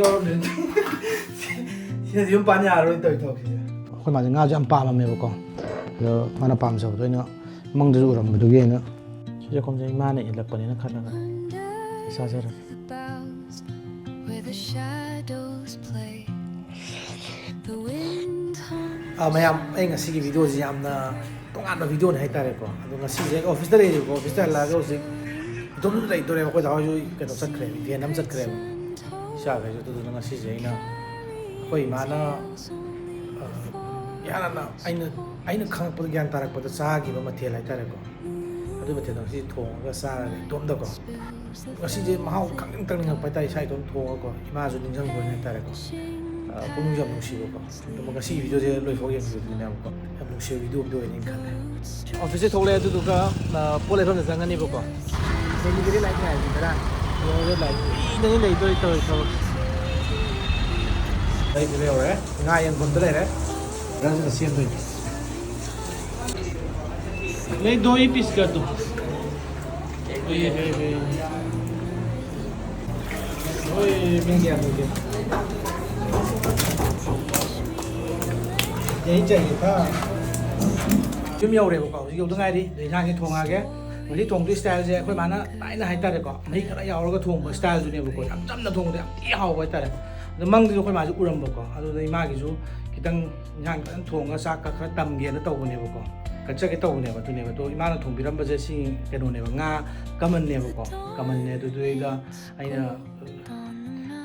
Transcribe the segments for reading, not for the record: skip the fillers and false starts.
여러분들 지금 많이 알아요 또 이거. ꯑꯩꯈꯣꯏ ꯃꯥꯁꯦ ꯉꯥꯁꯨ ꯌꯥꯝ ꯄꯥꯝꯃꯝꯃꯦꯕꯀꯣ ꯑꯗꯣ ꯃꯥꯅ ꯄꯥꯝꯖꯕꯗꯣ ꯑꯩꯅ ꯃꯪꯗꯁꯨ ꯎꯔꯝꯕꯗꯨꯒꯤ ꯑꯩꯅ ꯆꯨꯖꯥꯛꯀꯣꯝꯁꯦ ꯏꯃꯥꯅ ꯏꯜꯂꯛꯄꯅꯦꯅ ꯈꯜꯂꯒ ꯆꯥꯖꯔꯒꯦ ꯃꯌꯥꯝ ꯑꯩ ꯉꯁꯤꯒꯤ ꯚꯤꯗꯤꯑꯣꯁꯤ ꯌꯥꯝꯅ ꯇꯣꯉꯥꯟꯕ ꯚꯤꯗꯤꯑꯣꯅꯤ ꯍꯥꯏꯇꯥꯔꯦꯀꯣ ꯑꯗꯣ ꯉꯁꯤꯁꯦ ꯑꯣꯐꯤꯁꯇ ꯂꯩꯔꯤꯕꯀꯣ ꯑꯣꯐꯤꯁꯇ ꯍꯜꯂꯛꯑꯒ ꯍꯧꯖꯤꯛ ꯏꯇꯣꯝꯁꯨ ꯂꯩꯗꯣꯔꯦꯕ ꯑꯩꯈꯣꯏ ꯗꯥꯍꯣꯏꯁꯨ ꯀꯩꯅꯣ ꯆꯠꯈ꯭ꯔꯦꯕ ꯏꯚꯦꯟ ꯑꯃ ꯆꯠꯈ꯭ꯔꯦꯕ ꯏꯆꯥꯈꯩꯁꯨ ꯑꯗꯨꯗꯨꯅ ꯉꯁꯤꯁꯦ ꯑꯩꯈꯣꯏ ꯏꯃꯥꯅ ꯌꯥꯝꯅ ꯑꯩꯅ ꯈꯪꯉꯛꯄꯗ ꯒ꯭ꯌꯥꯟ ꯇꯥꯔꯛꯄꯗ ꯆꯥꯈꯤꯕ ꯃꯊꯦꯜ ꯍꯥꯏꯇꯥꯔꯦꯀꯣ ꯑꯗꯨ ꯃꯊꯦꯜꯗꯣ ꯉꯁꯤ ꯊꯣꯡꯉꯒ ꯆꯥꯔꯒ ꯏꯇꯣꯝꯗꯀꯣ ꯉꯁꯤꯁꯦ ꯃꯍꯥꯎ ꯈꯪꯅꯤꯡꯉꯛꯄ ꯍꯥꯏꯇꯥꯔꯦ ꯏꯁꯥ ꯏꯇꯣꯝ ꯊꯣꯡꯉꯒꯀꯣ ꯏꯃꯥꯁꯨ ꯅꯤꯡꯁꯤꯡꯕ ꯍꯥꯏꯇꯥꯔꯦꯀꯣ ꯄꯨꯛꯅꯤꯡꯁꯨ ꯌꯥꯝ ꯅꯨꯡꯁꯤꯕꯀꯣ ꯑꯗꯨꯝ ꯉꯁꯤꯒꯤ ꯚꯤꯗꯤꯑꯣꯁꯦ ꯂꯣꯏꯐꯥꯎ ꯌꯦꯡꯕꯤꯕꯗꯨꯅꯦꯕꯀꯣ ꯌꯥꯝ ꯅꯨꯡꯁꯤꯕ ꯚꯤꯗꯤꯑꯣ ꯑꯣꯏꯅ ꯈꯜꯂꯦ ꯑꯣꯐꯤꯁꯁꯦ ꯊꯣꯛꯂꯛꯑꯦ ꯑꯗꯨꯗꯨꯒ ꯄꯣꯠ ꯂꯩꯐꯝꯗ ꯆꯪꯒꯅꯤꯕꯀꯣ ꯗꯦꯜꯂꯤꯗꯗꯤ ꯂꯥꯏꯔꯤꯛ ꯉꯥꯏꯕꯤꯗꯔꯥ ꯌꯧꯔꯦ ꯂꯥꯏꯔꯤꯛ ꯀꯨꯏꯅꯅꯤ ꯂꯩꯗꯣꯏ ꯇꯧꯔꯤ ꯊꯕꯛ ꯂꯩꯕ ꯌꯧꯔꯦ ꯉꯥ ꯌꯦꯟꯐꯝꯗ ꯂꯩꯔꯦ ꯔꯟꯁꯤꯅ ꯁꯦꯝꯗꯣꯏꯅꯤ नहीं दो ही पीस कर दो यही चाहिए था ꯌꯨꯝ ꯌꯧꯔꯦꯕꯀꯣ ꯍꯧꯖꯤꯛ ꯌꯧꯗ ꯉꯥꯏꯔꯤ ꯏꯟꯁꯥꯡꯁꯦ ꯊꯣꯡꯉꯒꯦ ꯍꯧꯖꯤꯛ ꯊꯣꯡꯕꯒꯤ ꯁ꯭ꯇꯥꯏꯜꯁꯦ ꯑꯩꯈꯣꯏ ꯃꯥꯅ ꯂꯥꯏꯅ ꯍꯥꯏꯇꯥꯔꯦꯀꯣ ꯃꯍꯤ ꯈꯔ ꯌꯥꯎꯔꯒ ꯊꯣꯡꯕ ꯁ꯭ꯇꯥꯏꯜꯗꯨꯅꯦꯕꯀꯣ ꯌꯥꯝ ꯆꯝꯅ ꯊꯣꯡꯕꯗ ꯌꯥꯝ ꯊꯤ ꯍꯥꯎꯕ ꯍꯥꯏꯇꯥꯔꯦ ꯑꯗꯣ ꯃꯪꯗꯁꯨ ꯑꯩꯈꯣই ꯃꯥꯁꯨ ꯎꯔꯝꯕꯀꯣ ꯑꯗꯨꯗ ꯏꯃꯥꯒꯤꯁꯨ ꯈꯤꯇꯪ ꯏꯟꯁꯥꯡ ꯈꯤꯇꯪ ꯊꯣꯡꯉꯒ ꯆꯥꯛꯀ ꯈꯔ ꯇꯝꯒꯦꯅ ꯇꯧꯕꯅꯦꯕꯀꯣ ꯀꯠꯆꯒꯦ ꯇꯧꯕꯅꯦꯕ ꯑꯗꯨꯅꯦꯕ ꯑꯗꯣ ꯏꯃꯥꯅ ꯊꯣꯡꯕꯤꯔꯝꯕꯁꯦ ꯁꯤ ꯀꯩꯅꯣꯅꯦꯕ ꯉꯥ ꯀꯃꯟꯅꯦꯕꯀꯣ ꯀꯃꯟꯅꯦ ꯑꯗꯨꯗꯩꯗ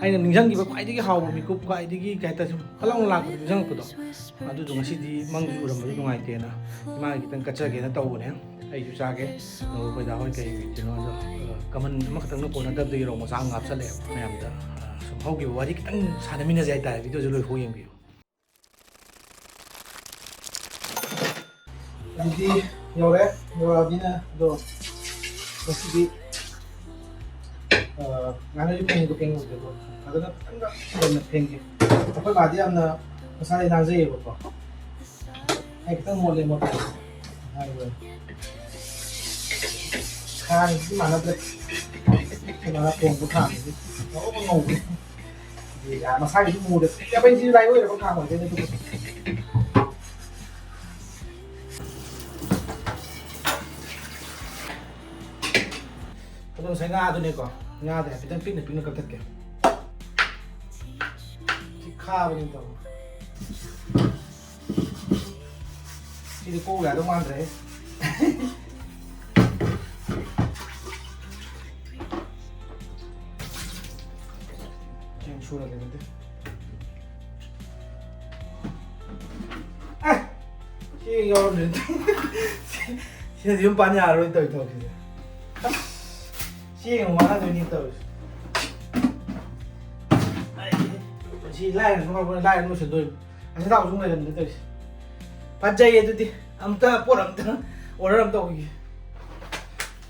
ꯑꯩꯅ ꯅꯤꯡꯁꯤꯡꯈꯤꯕ ꯈ꯭ꯋꯥꯏꯗꯒꯤ ꯍꯥꯎꯕ ꯃꯤꯀꯨꯞ ꯈ꯭ꯋꯥꯏꯗꯒꯤ ꯀꯩ ꯍꯥꯏꯇꯥꯔꯦ ꯁꯨꯝ ꯍꯂꯥꯎꯅ ꯂꯥꯛꯄꯗꯣ ꯅꯤꯡꯁꯤꯡꯉꯛꯄꯗꯣ ꯑꯗꯨꯗꯣ ꯉꯁꯤꯗꯤ ꯃꯪꯗꯁꯨ ꯎꯔꯝꯕꯁꯨ ꯅꯨꯡꯉꯥꯏꯇꯦꯅ ꯏꯃꯥꯒꯤ ꯈꯤꯇꯪ ꯀꯠꯆꯒꯦꯅ ꯇꯧꯕꯅꯦ ꯑꯩꯁꯨ ꯆꯥꯒꯦ ꯑꯗꯨꯒ ꯑꯩꯈꯣꯏ ꯗꯥꯍꯣꯏ ꯀꯩꯅꯣꯗꯣ ꯀꯃꯟ ꯑꯃꯈꯛꯇꯪꯅ ꯀꯣꯟꯅꯗꯕꯗꯒꯤ ꯔꯧ ꯃꯆꯥ ꯑꯃ ꯍꯥꯞꯆꯜꯂꯛꯑꯦꯕ ꯃꯌꯥꯝꯗ ꯁꯨꯝ ꯍꯧꯈꯤꯕ ꯋꯥꯔꯤ ꯈꯤꯇꯪ ꯁꯥꯟꯅꯃꯤꯟꯅꯖꯦ ꯍꯥꯏꯇꯥꯔꯦ ꯚꯤꯗꯤꯑꯣꯁꯦ ꯂꯣꯏꯐꯥꯎ ꯌꯦꯡꯕꯤꯌꯨ ꯑꯗꯨꯗꯤ ꯌꯧꯔꯛꯑꯕꯅꯤꯅ ꯑꯗꯣ ꯉꯁꯤꯗꯤ ꯉꯥꯅꯨꯁꯨ ꯐꯦꯡꯉꯤꯗꯣ ꯐꯦꯡꯉꯨꯗ꯭ꯔꯦꯀꯣ ꯑꯗꯨꯅ ꯈꯤꯇꯪꯒ ꯍꯦꯟꯅ ꯐꯦꯡꯒꯦ ꯑꯩꯈꯣꯏ ꯃꯥꯗꯤ ꯌꯥꯝꯅ ꯃꯁꯥꯗꯤ ꯅꯥꯟꯖꯩꯌꯦꯕꯀꯣ ꯑꯩ ꯈꯤꯇꯪ ꯃꯣꯠꯂꯦ ꯍꯥꯏꯕ ꯈꯥꯡꯁꯤꯗꯤ ꯃꯥꯟꯅꯗ꯭ꯔꯦ ꯀꯩꯅꯣꯅ ꯊꯣꯡꯕ ꯈꯥꯡꯁꯤꯗꯤ ꯉꯧꯕ ꯉꯧꯕꯅꯦ ꯃꯁꯥꯒꯤꯁꯨ ꯃꯨꯔꯦ ꯌꯥꯕꯩꯁꯤꯁꯨ ꯂꯥꯏ ꯑꯣꯏꯔꯕ ꯈꯥꯡ ꯑꯣꯏꯗꯣꯏꯅꯦ ꯑꯗꯨꯕꯨ ꯑꯗꯣ ꯉꯁꯥꯏ ꯉꯥꯗꯨꯅꯦꯀꯣ ꯉꯥꯗ ꯍꯥꯏꯐꯦꯠꯇꯪ ꯄꯤꯛꯅ ꯀꯛꯊꯠꯀꯦ ꯁꯤ ꯈꯥꯕꯅꯤ ꯇꯧ ꯁꯤꯗꯤ ꯀꯣꯛ ꯌꯥꯗꯧ ꯃꯥꯟꯗ꯭ꯔꯦ ꯁꯨꯔꯒꯦ ꯑꯗꯨꯗꯤ ꯁꯤ ꯌꯧꯔꯝꯗ꯭ꯔꯦ ꯁꯤꯅꯗꯤ ꯌꯨꯝ ꯄꯥꯟ ꯌꯥꯔꯔꯣꯏ ꯇꯧꯔꯤ ꯊꯕꯛꯁꯤꯗꯤ ꯁꯤ ꯌꯦꯡꯉꯨ ꯋꯥꯅꯗꯣꯏꯅꯤ ꯇꯧꯔꯤꯁꯤ ꯁꯤ ꯂꯥꯏꯔꯁꯨ ꯍꯧꯔꯛꯄꯅ ꯂꯥꯏꯔ ꯂꯣꯏꯁꯤꯟꯗꯣꯏꯅꯤ ꯑꯁꯤ ꯊꯥꯎꯁꯨ ꯂꯩꯔꯝꯗꯦ ꯇꯧꯔꯤꯁꯤ ꯐꯖꯩꯌꯦ ꯑꯗꯨꯗꯤ ꯄꯣꯠ ꯑꯝꯇ ꯑꯣꯔꯗꯔ ꯑꯝꯇ ꯇꯧꯈꯤꯒꯦ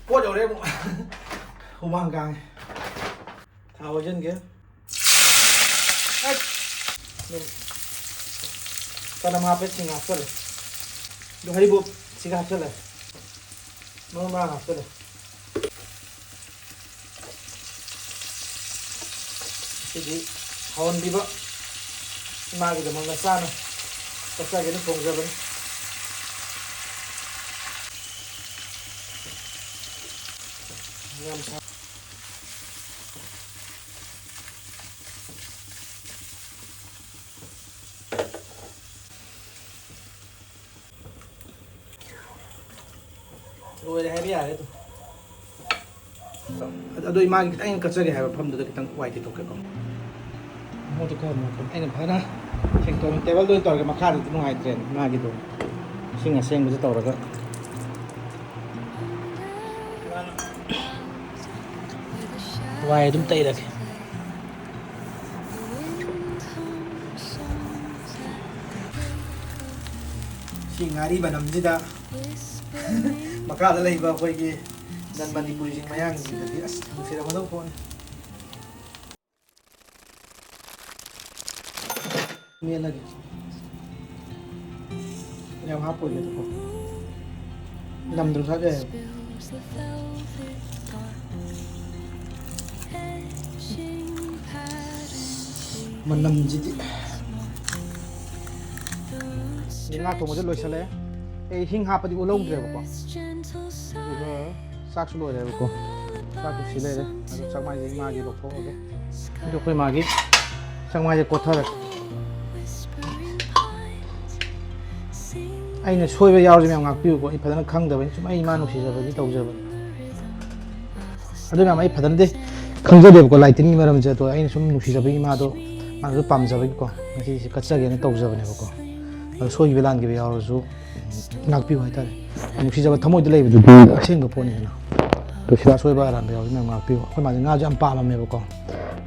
ꯄꯣꯠ ꯌꯧꯔꯦ ꯑꯃꯨꯛ ꯍꯨꯃꯥꯡ ꯀꯥꯡꯉꯦ ꯊꯥꯎ ꯍꯩꯖꯤꯟꯒꯦ ꯆꯅꯝ ꯍꯥꯞꯄꯦ ꯁꯤꯡ ꯍꯥꯞꯆꯜꯂꯦ ꯑꯗꯨ ꯍꯩꯔꯤꯕꯣꯞ ꯁꯤꯒ ꯍꯥꯞꯆꯜꯂꯦ ꯃꯔꯨ ꯃꯔꯥꯡ ꯍꯥꯞꯆꯜꯂꯦ ꯁꯤꯗꯤ ꯍꯥꯎꯍꯟꯕꯤꯕ ꯏꯃꯥꯒꯤꯗꯃꯛ ꯆꯥꯅ ꯀꯠꯆꯒꯦꯅ ꯊꯣꯡꯖꯕꯅꯤ ꯌꯥꯝ ꯁꯥ ꯂꯣꯏꯔꯦ ꯍꯥꯏꯕ ꯌꯥꯔꯦ ꯑꯗꯣ ꯏꯃꯥꯒꯤ ꯈꯤꯇꯪ ꯑꯩꯅ ꯀꯠꯆꯒꯦ ꯍꯥꯏꯕ ꯃꯐꯝꯗꯨꯗ ꯈꯤꯇꯪ ꯋꯥꯏ ꯇꯩꯊꯣꯛꯀꯦꯀꯣ ꯃꯣꯠꯇꯣ ꯈꯔ ꯃꯣꯠꯄ ꯑꯩꯅ ꯐꯖꯅ ꯁꯦꯡꯇꯣꯛꯑ ꯇꯦꯕꯜꯗ ꯑꯣꯏꯅ ꯇꯧꯔꯒ ꯃꯈꯥꯗꯗꯤ ꯅꯨꯡꯉꯥꯏꯇ꯭ꯔꯦꯅ ꯏꯃꯥꯒꯤꯗꯣ ꯏꯁꯤꯡ ꯑꯁꯦꯡꯕꯁꯦ ꯇꯧꯔꯒ ꯋꯥꯏ ꯑꯗꯨꯝ ꯇꯩꯔꯒꯦ ꯁꯤ ꯉꯥꯔꯤ ꯃꯅꯝꯁꯤꯗ ꯃꯈꯥꯗ ꯂꯩꯕ ꯑꯩꯈꯣꯏꯒꯤ ꯅꯟ ꯃꯅꯤꯄꯨꯔꯤꯁꯤꯡ ꯃꯌꯥꯡꯁꯤꯡꯗꯗꯤ ꯑꯁ ꯅꯨꯡꯁꯤꯔꯝꯒꯗꯧ ꯄꯣꯠꯅꯤ ꯃꯦꯠꯂꯒꯦ ꯌꯥꯝ ꯍꯥꯞꯄꯣꯏꯒꯦꯗꯀꯣ ꯅꯝꯗ꯭ꯔꯁꯨ ꯍꯥꯞ ꯌꯥꯏꯌꯦꯕ ꯃꯅꯝꯁꯤꯗꯤ ꯉꯥ ꯊꯣꯡꯕꯁꯦ ꯂꯣꯏꯁꯤꯜꯂꯛꯑꯦ ꯑꯩ ꯍꯤꯡ ꯍꯥꯞꯄꯗꯤ ꯎꯠꯍꯧꯗ꯭ꯔꯦꯕꯀꯣ ꯑꯗꯨꯒ ꯆꯥꯛꯁꯨ ꯂꯣꯏꯔꯦꯕꯀꯣ ꯆꯥꯛꯁꯨ ꯁꯤ ꯂꯩꯔꯦ ꯑꯗꯣ ꯆꯥꯛꯃꯥꯏꯁꯦ ꯏꯃꯥꯒꯤ ꯂꯧꯊꯣꯛꯑꯒꯦ ꯑꯗꯣ ꯑꯩꯈꯣꯏ ꯃꯥꯒꯤ ꯆꯥꯛꯃꯥꯏꯁꯦ ꯀꯣꯠꯊꯔꯒꯦ ꯑꯩꯅ ꯁꯣꯏꯕ ꯌꯥꯎꯔꯁꯨ ꯃꯌꯥꯝ ꯉꯥꯛꯄꯤꯌꯨꯀꯣ ꯑꯩ ꯐꯖꯅ ꯈꯪꯗꯕꯅꯤ ꯁꯨꯝ ꯑꯩ ꯏꯃꯥ ꯅꯨꯡꯁꯤꯖꯕꯒꯤ ꯇꯧꯖꯕꯅꯤ ꯑꯗꯨ ꯃꯌꯥꯝ ꯑꯩ ꯐꯖꯅꯗꯤ ꯈꯪꯖꯗꯦꯕꯀꯣ ꯂꯥꯏꯇꯤꯟꯒꯤ ꯃꯔꯝꯁꯦ ꯑꯗꯣ ꯑꯩꯅ ꯁꯨꯝ ꯅꯨꯡꯁꯤꯖꯕꯒꯤ ꯏꯃꯥꯗꯣ ꯃꯥꯅꯁꯨ ꯄꯥꯝꯖꯕꯒꯤꯀꯣ ꯉꯁꯤꯁꯦ ꯀꯠꯆꯒꯦꯅ ꯇꯧꯖꯕꯅꯦꯕꯀꯣ ꯑꯗꯣ ꯁꯣꯏꯈꯤꯕ ꯂꯥꯟꯈꯤꯕ ꯌꯥꯎꯔꯁꯨ ꯉꯥꯛꯄꯤꯌꯨ ꯍꯥꯏꯇꯥꯔꯦ ꯅꯨꯡꯁꯤꯖꯕ ꯊꯃꯣꯏꯗ ꯂꯩꯕꯗꯨꯗꯤ ꯑꯁꯦꯡꯕ ꯄꯣꯠꯅꯤꯗꯅ ꯑꯗꯣ ꯁꯤꯗ ꯑꯁꯣꯏꯕ ꯑꯔꯥꯟꯕ ꯌꯥꯎꯔꯁꯨ ꯃꯌꯥꯝ ꯉꯥꯛꯄꯤꯌꯨ ꯑꯩꯈꯣꯏ ꯃꯥꯁꯦ ꯉꯥꯁꯨ ꯌꯥꯝ ꯄꯥꯝꯃꯝꯃꯦꯕꯀꯣ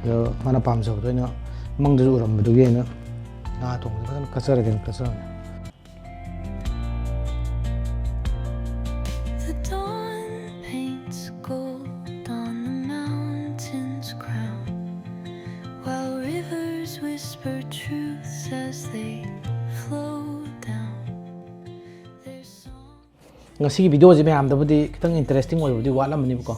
ꯑꯗꯣ ꯃꯥꯅ ꯄꯥꯝꯖꯕꯗꯣ ꯑꯩꯅ ꯃꯪꯗꯁꯨ ꯎꯔꯝꯕꯗꯨꯒꯤ ꯑꯩꯅ ꯉꯥ ꯊꯣꯡꯕꯁꯦ ꯐꯖꯅ ꯀꯠꯆꯔꯒꯦꯅ ꯀꯠꯆꯕꯅꯦ The dawn paints gold on the mountain's crown, while rivers whisper truths as they flow down. Their song. ꯉꯁꯤꯒꯤ ꯚꯤꯗꯤꯑꯣꯁꯦ ꯃꯌꯥꯝꯗꯕꯨꯗꯤ ꯈꯤꯇꯪ ꯏꯟꯇꯔꯦꯁꯇꯤꯡ ꯑꯣꯏꯕꯕꯨꯗꯤ ꯋꯥꯠꯂꯝꯃꯅꯤꯕꯀꯣ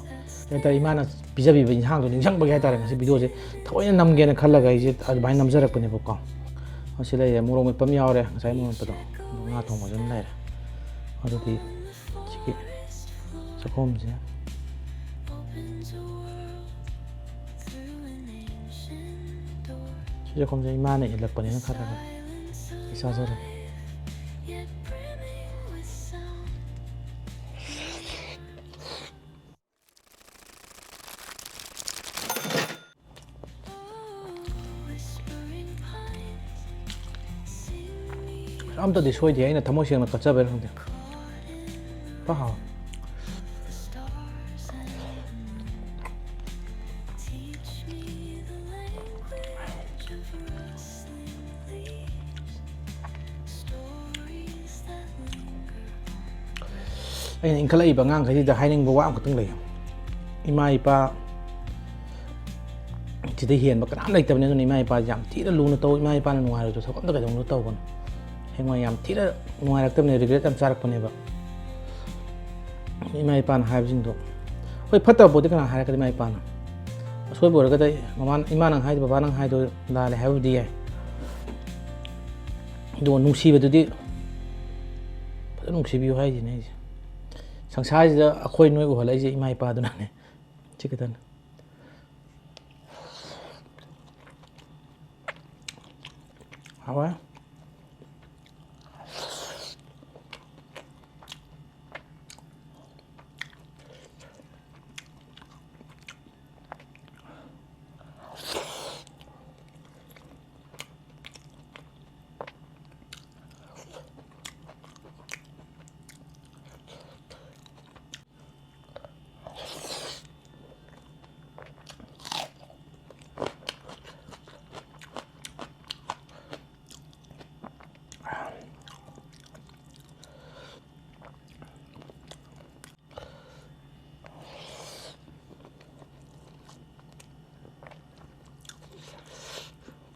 ꯍꯥꯏꯇꯥꯔꯦ ꯏꯃꯥꯅ ꯄꯤꯖꯕꯤꯕ ꯏꯟꯁꯥꯡꯗꯣ ꯅꯤꯡꯁꯤꯡꯕꯒꯤ ꯍꯥꯏꯇꯥꯔꯦ ꯉꯁꯤ ꯚꯤꯗꯤꯑꯣꯁꯦ ꯊꯑꯣꯏꯅ ꯅꯝꯒꯦꯅ ꯈꯜꯂꯒ ꯑꯩꯁꯦ ꯑꯗꯨꯃꯥꯏꯅ ꯅꯝꯖꯔꯛꯄꯅꯦꯕꯀꯣ ꯃꯁꯤ ꯂꯩꯔꯦ ꯃꯣꯔꯣꯛ ꯃꯦꯠꯄ ꯑꯃ ꯌꯥꯎꯔꯦ ꯉꯁꯥꯏ ꯃꯣꯔꯣꯛ ꯃꯦꯠꯄꯗꯣ ꯉꯥ ꯊꯣꯡꯕꯁꯨ ꯑꯗꯨꯝ ꯂꯩꯔꯦ ꯑꯗꯨꯗꯤ ꯁꯤꯒꯤ ꯆꯥꯛꯈꯣꯝꯁꯦ Opens a world through an ancient door. ꯁꯤ ꯆꯥꯛꯈꯣꯝꯁꯦ ꯏꯃꯥꯅ ꯏꯜꯂꯛꯄꯅꯦꯅ ꯈꯜꯂꯒ ꯑꯩ ꯆꯥꯖꯔꯦ Yet brimming with sound. Whispering pines sing me ꯑꯝꯇꯗꯤ ꯁꯣꯏꯗꯦ ꯑꯩꯅ ꯊꯃꯣꯏ ꯁꯦꯡꯅ ꯀꯠꯆꯕꯩꯔ ꯈꯪꯗꯦ ꯄꯥꯎ stars and teach me the language of rustling leaves, stories that linger. ꯑꯩꯅ ꯏꯟꯈꯠꯂꯛꯏꯕ ꯑꯉꯥꯡꯈꯩꯁꯤꯗ ꯍꯥꯏꯅꯤꯡꯕ ꯋꯥ ꯑꯃꯈꯛꯇꯪ ꯂꯩ ꯏꯃꯥ ꯏꯄꯥ ꯁꯤꯗ ꯍꯦꯟꯕ ꯀꯅꯥꯝ ꯂꯩꯇꯕꯅꯤ ꯑꯗꯨꯅ ꯏꯃꯥ ꯏꯄꯥꯁꯤ ꯌꯥꯝ ꯊꯤꯅ ꯂꯨꯅ ꯇꯧ ꯏꯃꯥ ꯏꯄꯥꯅ ꯅꯨꯡꯉꯥꯏꯔꯣꯏꯗꯣ ꯊꯕꯛ ꯑꯝꯇ ꯀꯩꯗꯧꯅꯣ ꯇꯧꯒꯅꯨ ꯍꯌꯦꯡꯋꯥꯏ ꯌꯥꯝ ꯊꯤꯅ ꯅꯨꯡꯉꯥꯏꯔꯛꯇꯕꯅꯦ ꯔꯤꯒ꯭ꯔꯦꯠ ꯌꯥꯝ ꯆꯥꯔꯛꯄꯅꯦꯕ ꯏꯃꯥ ꯏꯄꯥꯅ ꯍꯥꯏꯕꯁꯤꯡꯗꯣ ꯍꯣꯏ ꯐꯠꯇꯕ ꯄꯣꯠꯇꯤ ꯀꯅꯥ ꯍꯥꯏꯔꯛꯀꯗꯤ ꯏꯃꯥ ꯏꯄꯥꯅ ꯑꯁꯣꯏꯕ ꯑꯣꯏꯔꯒꯗꯤ ꯏꯃꯥ ꯅꯪ ꯍꯥꯏꯗꯣ ꯕꯕꯥ ꯅꯪ ꯍꯥꯏꯗꯣ ꯂꯥꯜꯂꯦ ꯍꯥꯏꯕꯕꯨꯗꯤ ꯌꯥꯏ ꯑꯗꯨꯒ ꯅꯨꯡꯁꯤꯕꯗꯨꯗꯤ ꯐꯖꯅ ꯅꯨꯡꯁꯤꯕꯤꯌꯨ ꯍꯥꯏꯁꯤꯅꯦ ꯑꯩꯁꯦ ꯁꯪꯁꯥꯔꯁꯤꯗ ꯑꯩꯈꯣꯏ ꯅꯣꯏ ꯎꯍꯜꯂꯛꯏꯁꯦ ꯏꯃꯥ ꯏꯄꯥꯗꯨꯅꯅꯦ ꯁꯤ ꯈꯛꯇꯅꯤ ꯍꯥꯎꯋꯦ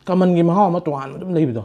ꯀꯃꯟꯒꯤ ꯃꯍꯥꯎ ꯑꯃ ꯇꯣꯉꯥꯟꯕ ꯑꯗꯨꯝ ꯂꯩꯕꯗꯣ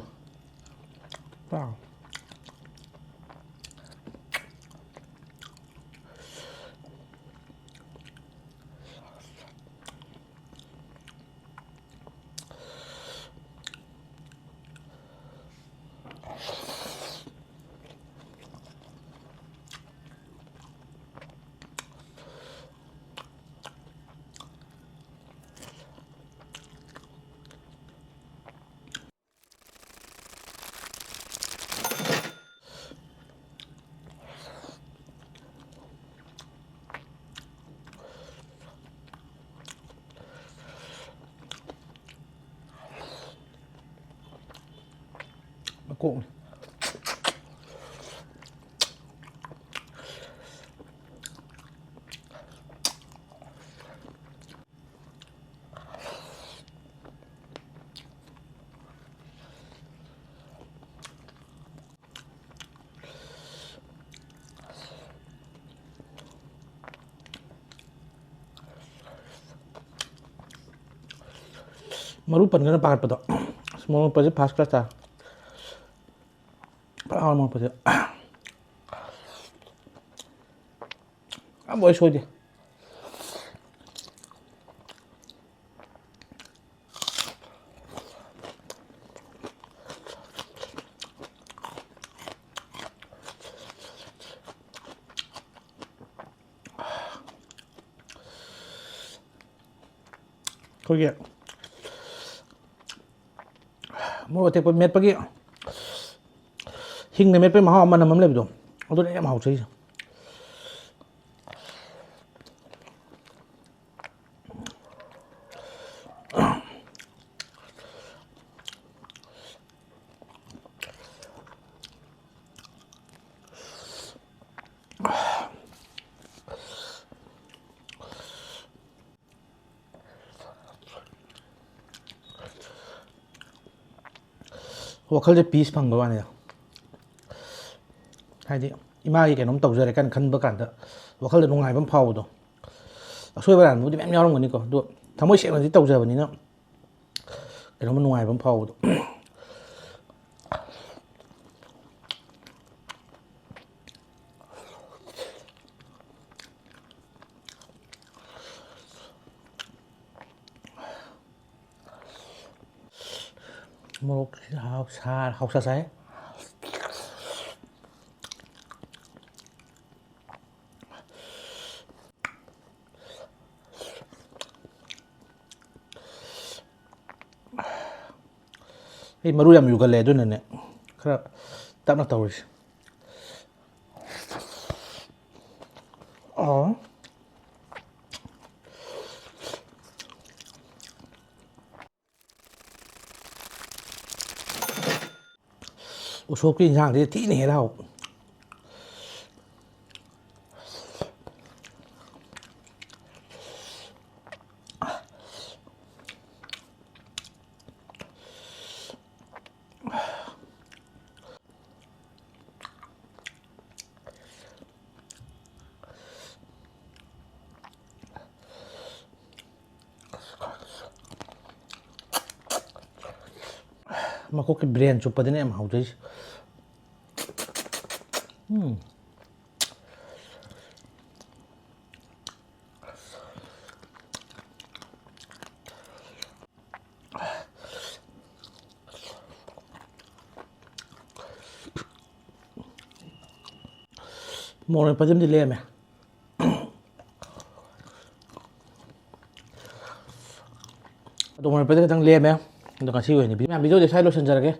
ꯃꯀꯣꯛꯅꯤ ꯃꯔꯨ ꯄꯟꯒꯅ ꯄꯥꯈꯠꯄꯗꯣ ꯃꯣꯔꯣꯛ ꯃꯦꯠꯄꯁꯦ ꯐꯥꯔꯁ ꯀ꯭ꯂꯥꯁꯇ ꯐꯖꯅ ꯍꯥꯎꯔ ꯃꯣꯔꯣꯛ ꯃꯦꯠꯄꯁꯦ ꯑꯝꯕꯨ ꯑꯩ ꯁꯣꯏꯗꯦ ꯑꯩꯈꯣꯏꯒꯤ ꯃꯣꯔꯣꯛ ꯑꯇꯦꯛꯄ ꯃꯦꯠꯄꯒꯤ ꯍꯤꯡꯅ ꯃꯦꯠꯄꯒꯤ ꯃꯍꯥꯎ ꯃꯅꯝ ꯑꯃ ꯂꯩꯕꯗꯣ ꯑꯗꯨꯅ ꯌꯥꯝ ꯍꯥꯎꯖꯩꯁꯦ ꯋꯥꯈꯜꯁꯦ ꯄꯤꯁ ꯐꯪꯕ ꯋꯥꯅꯤꯗ ꯍꯥꯏꯗꯤ ꯏꯃꯥꯒꯤ ꯀꯩꯅꯣꯝ ꯇꯧꯖꯔꯦ ꯀꯥꯏꯅ ꯈꯟꯕ ꯀꯥꯟꯗ ꯋꯥꯈꯜꯗ ꯅꯨꯡꯉꯥꯏꯕ ꯑꯃ ꯐꯥꯎꯕꯗꯣ ꯑꯁꯣꯏꯕ ꯑꯔꯥꯟꯕꯕꯨꯗꯤ ꯃꯌꯥꯝ ꯌꯥꯎꯔꯝꯒꯅꯤꯀꯣ ꯑꯗꯣ ꯊꯃꯣꯏ ꯁꯦꯡꯅꯗꯤ ꯇꯧꯖꯕꯅꯤꯅ ꯀꯩꯅꯣꯝꯃ ꯅꯨꯡꯉꯥꯏꯕ ꯑꯃ ꯐꯥꯎꯕꯗꯣ ꯃꯣꯔꯣꯛ ꯍꯥꯎꯁꯥ ꯆꯥꯏ ꯑꯩ ꯃꯔꯨ ꯌꯥꯝ ꯌꯨꯒꯜꯂꯦ ꯑꯗꯨꯅꯅꯦ ꯈꯔ ꯇꯞꯅ ꯇꯧꯔꯤꯁꯦ ꯎꯁꯣꯞꯀꯤ ꯏꯟꯁꯥꯡꯁꯤ ꯊꯤꯅ ꯍꯦꯟꯅ ꯍꯥꯎ ꯃꯀꯣꯛꯀꯤ ꯕ꯭ꯔꯦꯟ ꯆꯨꯞꯄꯗꯅ ꯌꯥꯝ ꯍꯥꯎꯖꯩꯁꯦ ꯃꯣꯔꯣꯛ ꯃꯦꯠꯄꯗꯨꯃꯗꯤ ꯂꯦꯝꯃꯦ ꯑꯗꯣ ꯃꯣꯔꯣꯛ ꯃꯦꯠꯄꯗꯤ ꯈꯤꯇꯪ ꯂꯦꯝꯃꯦ ꯑꯗꯣ ꯉꯁꯤ ꯑꯣꯏꯅꯗꯤ ꯃꯌꯥꯝ ꯚꯤꯗꯤꯑꯣꯗꯤ ꯁ꯭ꯋꯥꯏ ꯂꯣꯏꯁꯤꯟꯖꯔꯒꯦ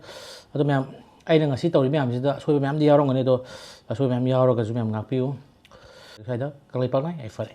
ꯑꯗꯣ ꯃꯌꯥꯝ ꯑꯩꯅ ꯉꯁꯤ ꯇꯧꯔꯤ ꯃꯌꯥꯝꯁꯤꯗ ꯑꯁꯣꯏꯕ ꯃꯌꯥꯝꯗꯤ ꯌꯥꯎꯔꯝꯒꯅꯤ ꯑꯗꯣ ꯑꯁꯣꯏꯕ ꯃꯌꯥꯝ ꯌꯥꯎꯔꯒꯁꯨ ꯃꯌꯥꯝ ꯉꯥꯛꯄꯤꯌꯨ ꯁ꯭ꯋꯥꯏꯗ ꯀꯪꯂꯩꯄꯥꯛꯅ ꯌꯥꯏꯐꯔꯦ